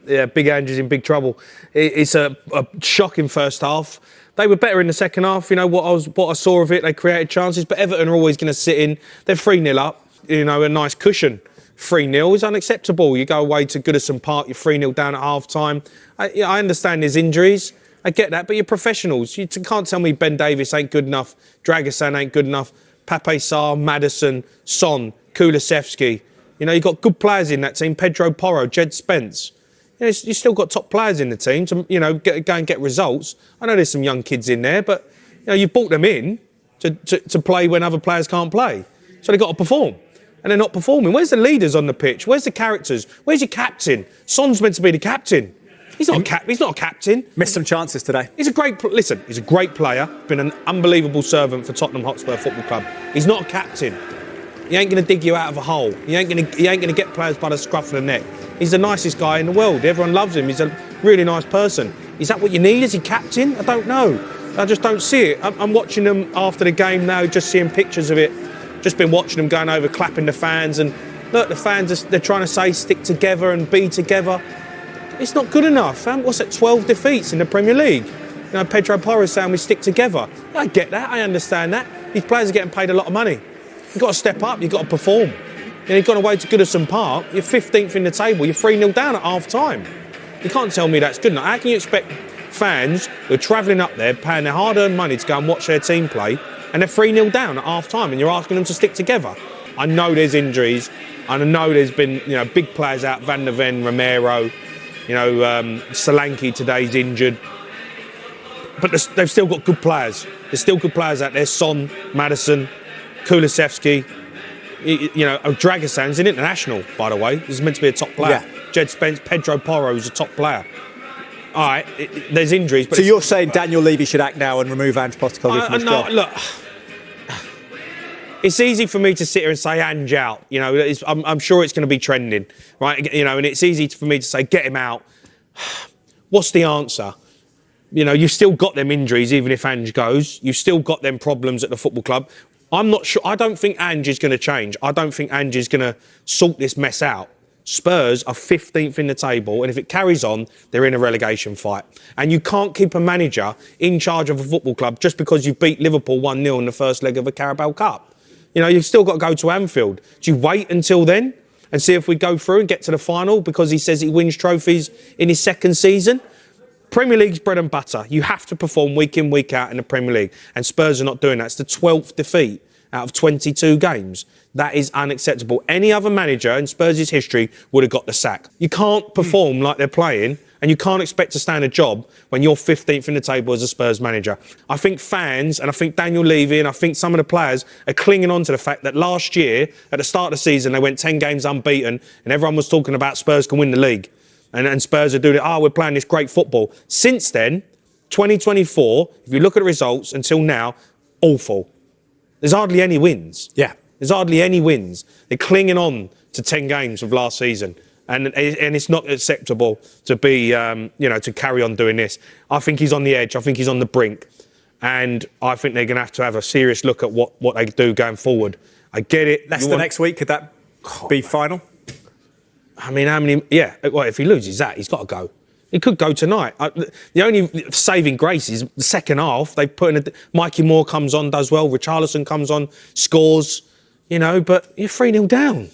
Yeah, Big Andrew's in big trouble. It's a shocking first half. They were better in the second half. You know what I saw of it. They created chances, but Everton are always going to sit in. They're 3-0 up. You know, a nice cushion. 3-0 is unacceptable. You go away to Goodison Park, you're 3-0 down at half time. I understand there's injuries. I get that, but you're professionals. You can't tell me Ben Davies ain't good enough, Dragosan ain't good enough, Pape Sarr, Maddison, Son, Kulusevski. You know, you've got good players in that team, Pedro Porro, Jed Spence. You know, you've still got top players in the team to, you know, go and get results. I know there's some young kids in there, but, you know, you've brought them in to play when other players can't play. So they've got to perform. And they're not performing. Where's the leaders on the pitch? Where's the characters? Where's your captain? Son's meant to be the captain. He's not a captain. Missed some chances today. He's a great player. Been an unbelievable servant for Tottenham Hotspur Football Club. He's not a captain. He ain't going to dig you out of a hole. He ain't going to get players by the scruff of the neck. He's the nicest guy in the world. Everyone loves him. He's a really nice person. Is that what you need? Is he captain? I don't know. I just don't see it. I'm watching them after the game now, just seeing pictures of it. Just been watching them going over, clapping the fans, and look, the fans, they're trying to say stick together and be together. It's not good enough. What's it, 12 defeats in the Premier League? You know, Pedro Porro is saying we stick together. I get that, I understand that. These players are getting paid a lot of money. You've got to step up, you've got to perform. You know, you've gone away to Goodison Park, you're 15th in the table, you're 3-0 down at half time. You can't tell me that's good enough. How can you expect fans who are travelling up there, paying their hard-earned money to go and watch their team play, and they're 3-0 down at half-time, and you're asking them to stick together? I know there's injuries, and I know there's been, you know, big players out, Van der Ven, Romero, you know, Solanke today's injured. But they've still got good players. There's still good players out there. Son, Maddison, Kulusevski, you know, Dragosan's an international, by the way. He's meant to be a top player. Yeah. Jed Spence, Pedro Porro's a top player. All right, there's injuries. But so you're saying Daniel Levy should act now and remove Ange Postecoglou from his job? Look, it's easy for me to sit here and say Ange out. You know, I'm sure it's going to be trending, right? You know, and it's easy for me to say get him out. What's the answer? You know, you've still got them injuries, even if Ange goes. You've still got them problems at the football club. I'm not sure. I don't think Ange is going to change. I don't think Ange is going to sort this mess out. Spurs are 15th in the table, and if it carries on, they're in a relegation fight. And you can't keep a manager in charge of a football club just because you beat Liverpool 1-0 in the first leg of a Carabao Cup. You know, you've still got to go to Anfield. Do you wait until then and see if we go through and get to the final because he says he wins trophies in his second season? Premier League's bread and butter. You have to perform week in, week out in the Premier League. And Spurs are not doing that. It's the 12th defeat out of 22 games. That is unacceptable. Any other manager in Spurs' history would have got the sack. You can't perform like they're playing, and you can't expect to stand a job when you're 15th in the table as a Spurs manager. I think fans, and I think Daniel Levy, and I think some of the players are clinging on to the fact that last year, at the start of the season, they went 10 games unbeaten, and everyone was talking about Spurs can win the league. And Spurs are doing it, we're playing this great football. Since then, 2024, if you look at the results until now, awful. There's hardly any wins. Yeah. There's hardly any wins. They're clinging on to 10 games of last season. And it's not acceptable to be, you know, to carry on doing this. I think he's on the edge. I think he's on the brink. And I think they're going to have a serious look at what they do going forward. I get it. Leicester next week, could that be final? I mean, how many... Yeah, well, if he loses that, he's got to go. He could go tonight. The only saving grace is the second half. They put in Mikey Moore comes on, does well. Richarlison comes on, scores. You know, but you're 3-0 down.